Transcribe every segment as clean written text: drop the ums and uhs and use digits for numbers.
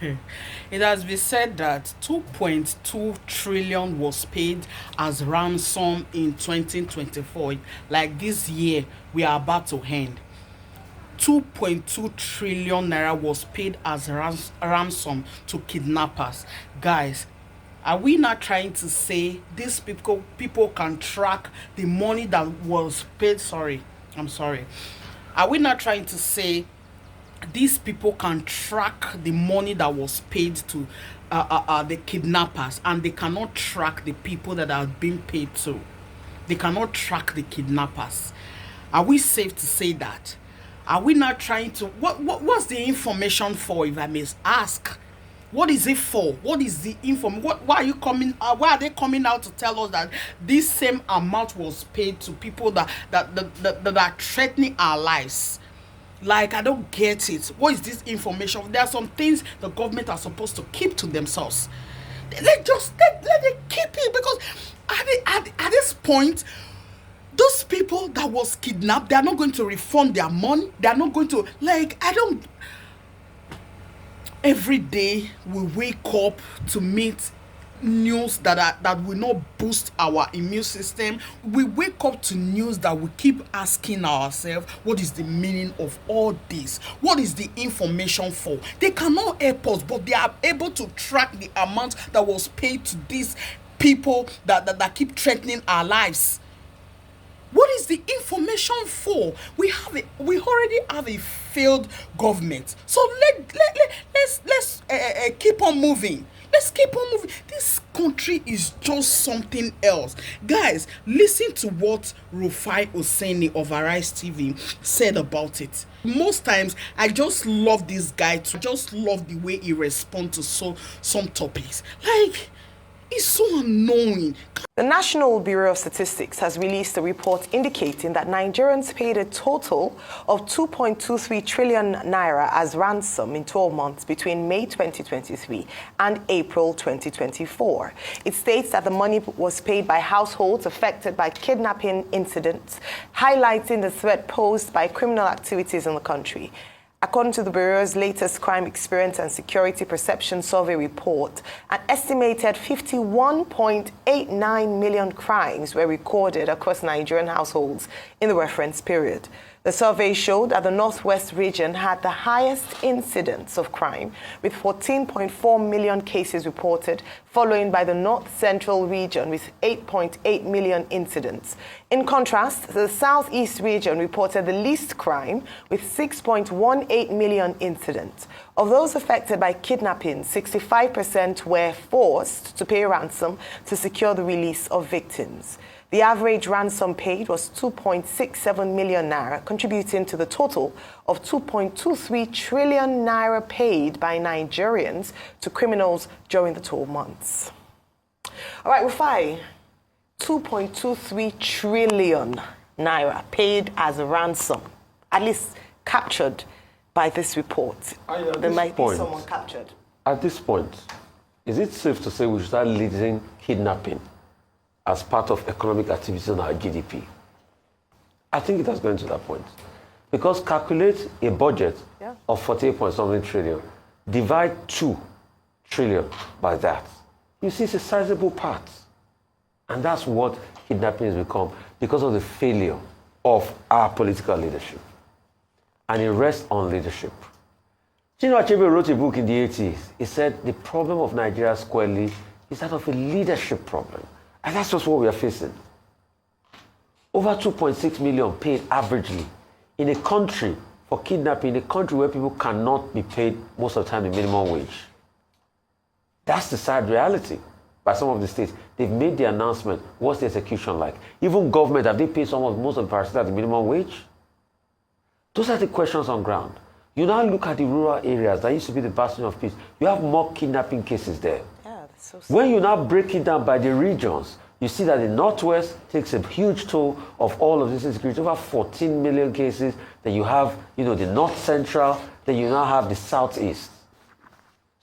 It has been said that 2.2 trillion was paid as ransom in 2024. Like this year, we are about to end. 2.2 trillion naira was paid as ransom to kidnappers. Guys, are we not trying to say these people can track the money that was paid? I'm sorry. Are we not trying to say these people can track the money that was paid to the kidnappers, and they cannot track the people that are being paid to? They cannot track the kidnappers. Are we safe to say that? Are we not trying to what's the information for, if I may ask? What is it for? What is the why are you coming why are they coming out to tell us that this same amount was paid to people that are threatening our lives? Like, I don't get it. What is this information? There are some things the government are supposed to keep to themselves. Let them keep it, because at this point, those people that was kidnapped, they are not going to refund their money. They are not going to, like, I don't. Every day we wake up to meet news that will not boost our immune system. We wake up to news that we keep asking ourselves, what is the meaning of all this? What is the information for? They cannot help us, but they are able to track the amount that was paid to these people that keep threatening our lives. What is the information for? We already have a failed government. So let's keep on moving. Let's keep on moving. This country is just something else. Guys, listen to what Rufai Oseni of Arise TV said about it. Most times, I just love this guy. I just love the way he responds to some topics. Like, it's so annoying. The National Bureau of Statistics has released a report indicating that Nigerians paid a total of 2.23 trillion naira as ransom in 12 months between May 2023 and April 2024. It states that the money was paid by households affected by kidnapping incidents, highlighting the threat posed by criminal activities in the country. According to the Bureau's latest Crime Experience and Security Perception Survey report, an estimated 51.89 million crimes were recorded across Nigerian households in the reference period. The survey showed that the Northwest region had the highest incidence of crime, with 14.4 million cases reported, following by the North Central region with 8.8 million incidents. In contrast, the Southeast region reported the least crime, with 6.18 million incidents. Of those affected by kidnapping, 65% were forced to pay ransom to secure the release of victims. The average ransom paid was 2.67 million naira, contributing to the total of 2.23 trillion naira paid by Nigerians to criminals during the 12 months. All right, Rufai, 2.23 trillion naira paid as a ransom, at least captured by this report. There might be someone captured. At this point, is it safe to say we should start leading kidnapping as part of economic activity in our GDP? I think it has gone to that point. Because calculate a budget of 48.something trillion, divide 2 trillion by that. You see, it's a sizable part. And that's what kidnapping has become because of the failure of our political leadership. And it rests on leadership. Chinua Achebe wrote a book in the 80s. He said the problem of Nigeria squarely is that of a leadership problem. And that's just what we are facing. Over 2.6 million paid averagely in a country for kidnapping, in a country where people cannot be paid most of the time the minimum wage. That's the sad reality by some of the states. They've made the announcement. What's the execution like? Even government, have they paid most of the parasites at the minimum wage? Those are the questions on ground. You now look at the rural areas that used to be the bastion of peace. You have more kidnapping cases there. So when you now break it down by the regions, you see that the Northwest takes a huge toll of all of this insecurity, over 14 million cases. Then you have, the North Central, then you now have the Southeast.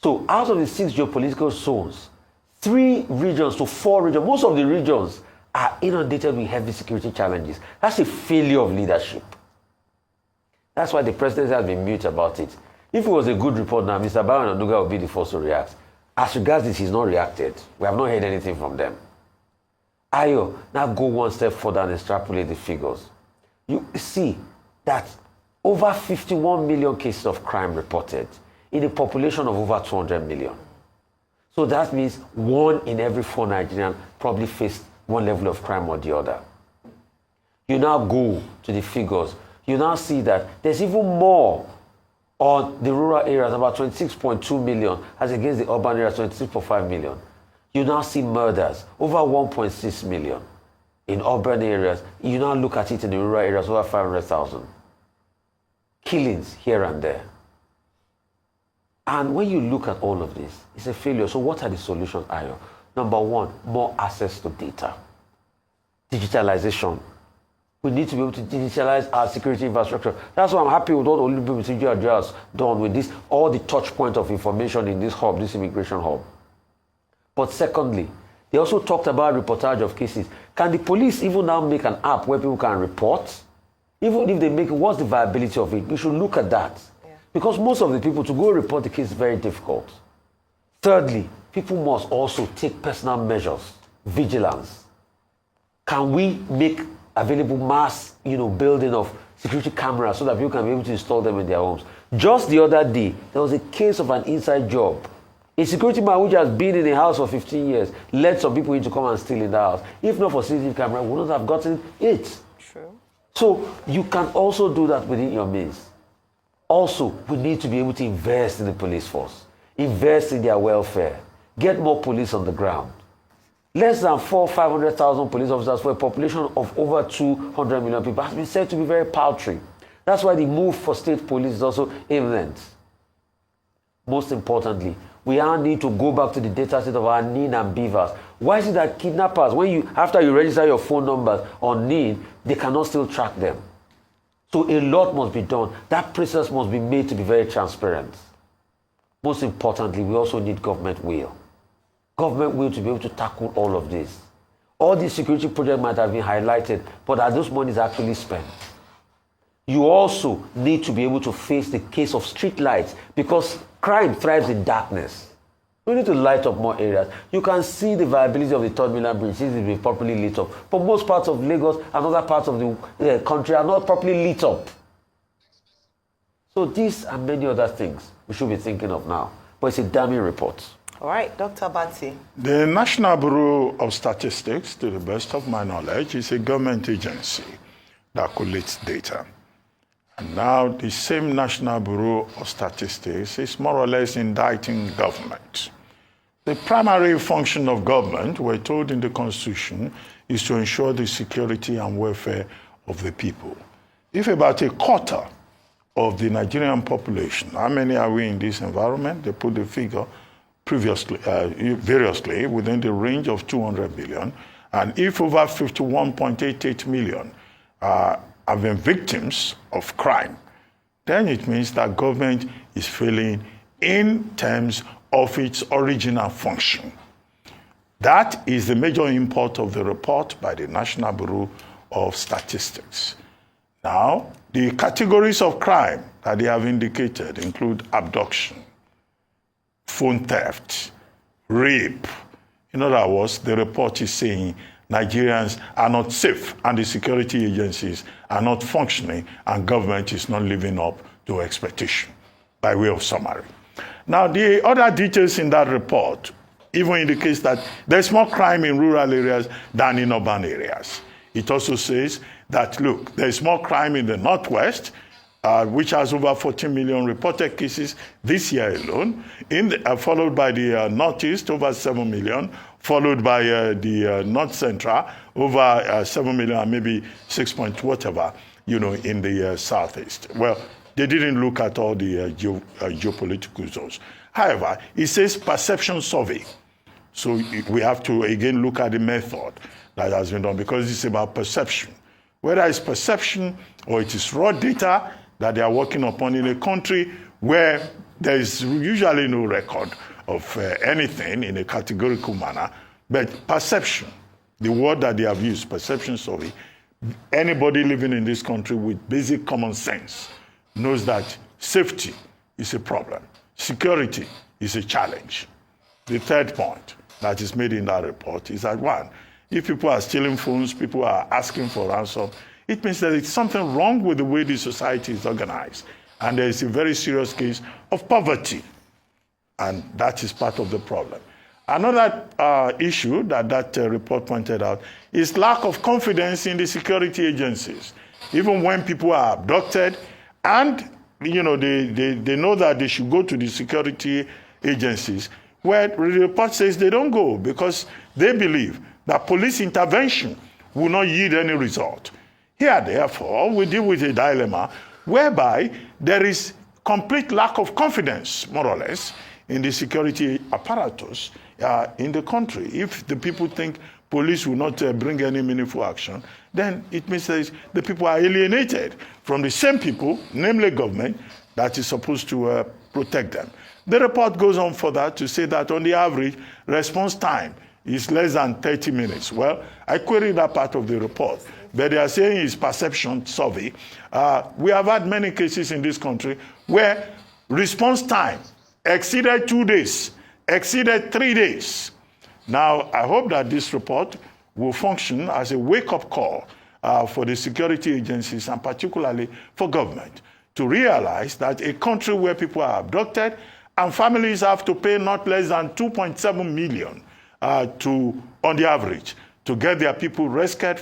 So out of the 6 geopolitical zones, 3 regions to 4 regions, most of the regions are inundated with heavy security challenges. That's a failure of leadership. That's why the president has been mute about it. If it was a good report now, Mr. Baron Onuga would be the first to react. As regards this, he's not reacted. We have not heard anything from them. Ayo, now go one step further and extrapolate the figures. You see that over 51 million cases of crime reported in a population of over 200 million. So that means 1 in every 4 Nigerians probably faced one level of crime or the other. You now go to the figures. You now see that there's even more on the rural areas, about 26.2 million, as against the urban areas, 26.5 million. You now see murders, over 1.6 million in urban areas. You now look at it in the rural areas, over 500,000. Killings here and there. And when you look at all of this, it's a failure. So what are the solutions, Ayo? Number 1, more access to data. Digitalization. We need to be able to digitalize our security infrastructure. That's why I'm happy with what Olubimi has done with this, all the touch points of information in this hub, this immigration hub. But secondly, they also talked about reportage of cases. Can the police even now make an app where people can report? Even if they make it, what's the viability of it? We should look at that. Yeah. Because most of the people, to go report the case is very difficult. Thirdly, people must also take personal measures, vigilance. Can we make available mass, building of security cameras so that people can be able to install them in their homes? Just the other day, there was a case of an inside job. A security man which has been in a house for 15 years let some people in to come and steal in the house. If not for CCTV camera, we would not have gotten it. True. So you can also do that within your means. Also, we need to be able to invest in the police force, invest in their welfare, get more police on the ground. Less than 500,000 police officers for a population of over 200 million people has been said to be very paltry. That's why the move for state police is also imminent. Most importantly, we now need to go back to the data set of our NIN and beavers. Why is it that kidnappers, after you register your phone numbers on NIN, they cannot still track them? So a lot must be done. That process must be made to be very transparent. Most importantly, we also need government will. Government will to be able to tackle all of this. All these security projects might have been highlighted, but are those monies actually spent? You also need to be able to face the case of street lights, because crime thrives in darkness. We need to light up more areas. You can see the viability of the 3rd Mainland Bridge since it's been properly lit up. But most parts of Lagos and other parts of the country are not properly lit up. So these and many other things we should be thinking of now. But it's a damning report. All right, Dr. Bati. The National Bureau of Statistics, to the best of my knowledge, is a government agency that collates data. And now the same National Bureau of Statistics is more or less indicting government. The primary function of government, we're told in the Constitution, is to ensure the security and welfare of the people. If about a quarter of the Nigerian population, how many are we in this environment? They put the figure variously within the range of 200 billion. And if over 51.88 million have been victims of crime, then it means that government is failing in terms of its original function. That is the major import of the report by the National Bureau of Statistics. Now, the categories of crime that they have indicated include abduction, phone theft, rape. In other words, the report is saying Nigerians are not safe and the security agencies are not functioning and government is not living up to expectation, by way of summary. Now, the other details in that report even indicates that there's more crime in rural areas than in urban areas. It also says that, look, there's more crime in the Northwest, which has over 14 million reported cases this year alone, followed by the Northeast, over 7 million, followed by the North Central, over 7 million, and maybe 6 point whatever, in the Southeast. Well, they didn't look at all the geopolitical zones. However, it says perception survey. So we have to, again, look at the method that has been done, because it's about perception. Whether it's perception or it is raw data that they are working upon in a country where there is usually no record of anything in a categorical manner, but perception, the word that they have used, perception survey, anybody living in this country with basic common sense knows that safety is a problem. Security is a challenge. The third point that is made in that report is that, one, if people are stealing phones, people are asking for ransom, it means that it's something wrong with the way the society is organized. And there is a very serious case of poverty. And that is part of the problem. Another issue that report pointed out is lack of confidence in the security agencies. Even when people are abducted and they know that they should go to the security agencies, where the report says they don't go because they believe that police intervention will not yield any result. Here, therefore, we deal with a dilemma whereby there is complete lack of confidence, more or less, in the security apparatus in the country. If the people think police will not bring any meaningful action, then it means that the people are alienated from the same people, namely government, that is supposed to protect them. The report goes on further to say that on the average, response time is less than 30 minutes. Well, I queried that part of the report, but they are saying it's perception survey. We have had many cases in this country where response time exceeded 2 days, exceeded 3 days. Now, I hope that this report will function as a wake-up call for the security agencies and particularly for government to realize that a country where people are abducted and families have to pay not less than 2.7 million on the average to get their people rescued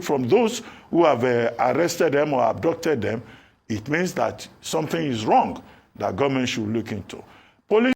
from those who have arrested them or abducted them, it means that something is wrong that government should look into. Police